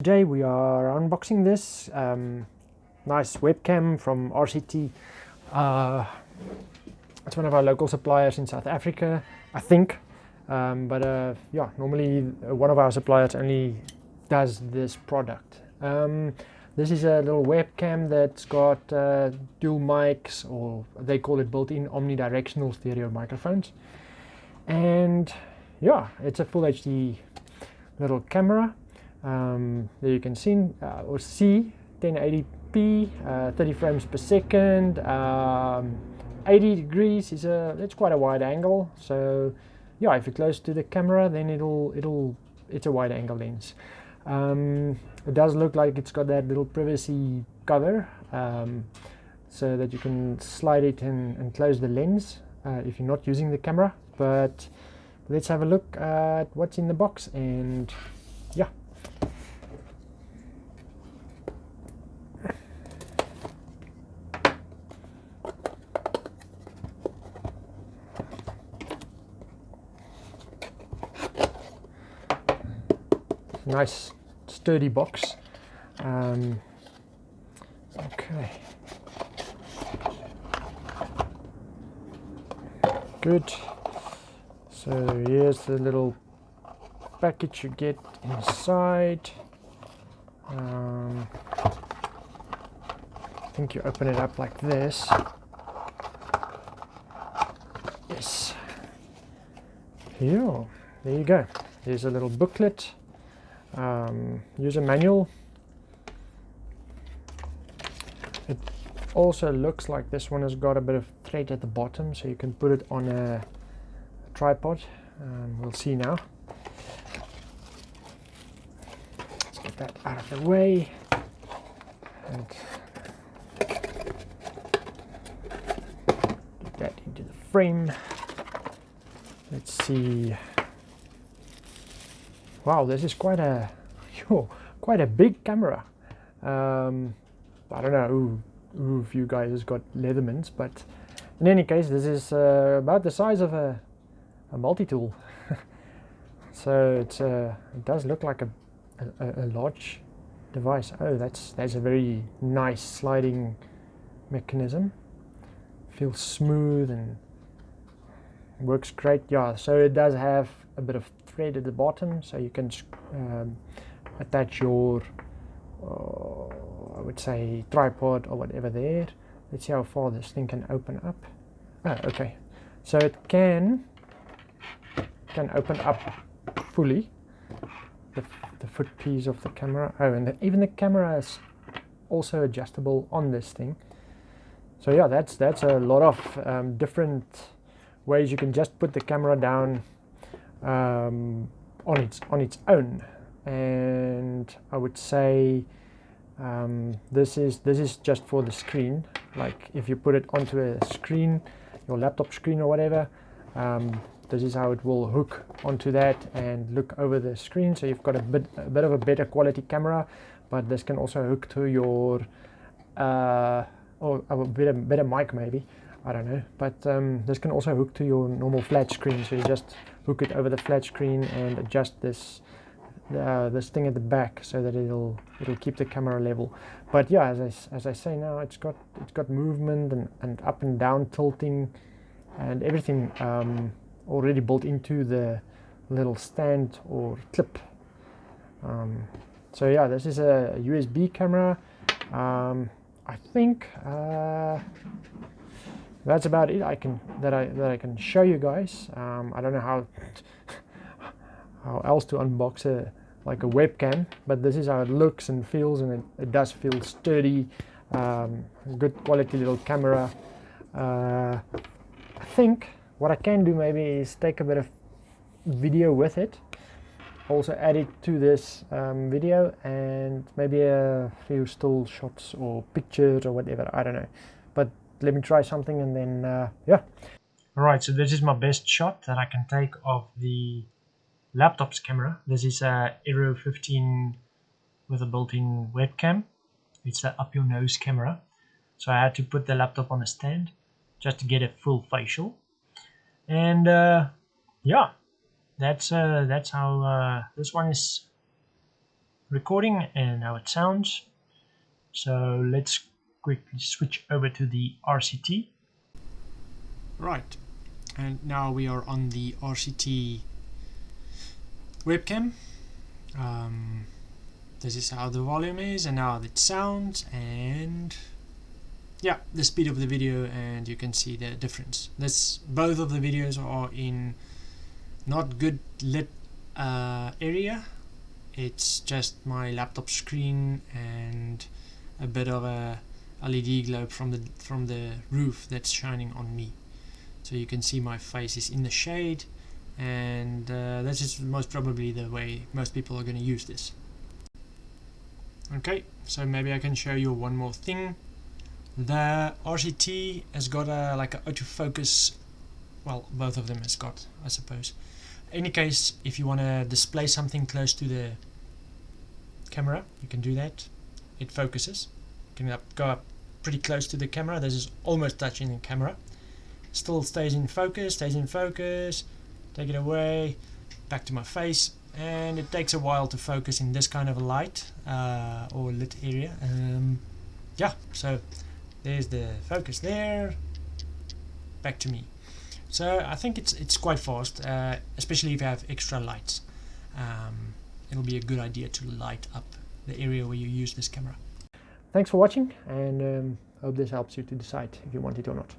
Today we are unboxing this nice webcam from RCT. It's one of our local suppliers in South Africa, I think. Yeah, normally one of our suppliers only does this product. This is a little webcam that's got dual mics, or they call it built-in omnidirectional stereo microphones. And yeah, it's a full HD little camera. There you can see 1080p, 30 frames per second, 80 degrees is it's quite a wide angle. So yeah, if you're close to the camera, then it's a wide angle lens. It does look like it's got that little privacy cover, so that you can slide it and close the lens if you're not using the camera. But let's have a look at what's in the box, and yeah. Nice sturdy box. Okay, good. So here's the little package you get inside. I think you open it up like this. Yes. Here, there you go. There's a little booklet. User manual. It also looks like this one has got a bit of thread at the bottom, so you can put it on a tripod. We'll see now. Let's get that out of the way. And get that into the frame. Let's see. Wow, this is quite a big camera. I don't know who of you guys has got Leathermans, but in any case, this is about the size of a multi-tool. So it does look like a large device. Oh, that's a very nice sliding mechanism. Feels smooth and works great. Yeah, so it does have a bit of thread at the bottom, so you can attach your I would say tripod or whatever there. Let's see how far this thing can open up. Oh, okay, so it can open up fully, the foot piece of the camera. Oh, and even the camera is also adjustable on this thing. So yeah, that's a lot of different ways you can just put the camera down on its own. And I would say this is just for the screen. Like if you put it onto a screen, your laptop screen or whatever, this is how it will hook onto that and look over the screen. So you've got a bit of a better quality camera, but this can also hook to your or a better mic maybe, I don't know, but this can also hook to your normal flat screen. So you just hook it over the flat screen and adjust this thing at the back so that it'll keep the camera level. But yeah, as I say now, it's got movement and up and down tilting and everything already built into the little stand or clip. So yeah, this is a USB camera. I think that's about it. I can show you guys. I don't know how else to unbox like a webcam, but this is how it looks and feels, and it does feel sturdy. Good quality little camera. I think what I can do maybe is take a bit of video with it, also add it to this video, and maybe a few still shots or pictures or whatever, I don't know, but let me try something and then yeah. Alright, so this is my best shot that I can take of the laptop's camera. This is a Aero 15 with a built-in webcam. It's an up your nose camera, so I had to put the laptop on a stand just to get a full facial. And yeah, that's how this one is recording and how it sounds. So let's quickly switch over to the RCT. Right, and now we are on the RCT webcam. This is how the volume is and how it sounds, and yeah, the speed of the video, and you can see the difference. Both of the videos are in not good lit area. It's just my laptop screen and a bit of a LED globe from the roof that's shining on me. So you can see my face is in the shade, and this is most probably the way most people are going to use this. Okay, so maybe I can show you one more thing. The RCT has got like an autofocus. Well, both of them has got, I suppose. In any case, if you want to display something close to the camera, you can do that. It focuses. You can go up pretty close to the camera. This is almost touching the camera. Still stays in focus, take it away, back to my face, and it takes a while to focus in this kind of a light or lit area. Yeah, so there's the focus there, back to me. So I think it's quite fast, especially if you have extra lights. It'll be a good idea to light up the area where you use this camera. Thanks for watching, and hope this helps you to decide if you want it or not.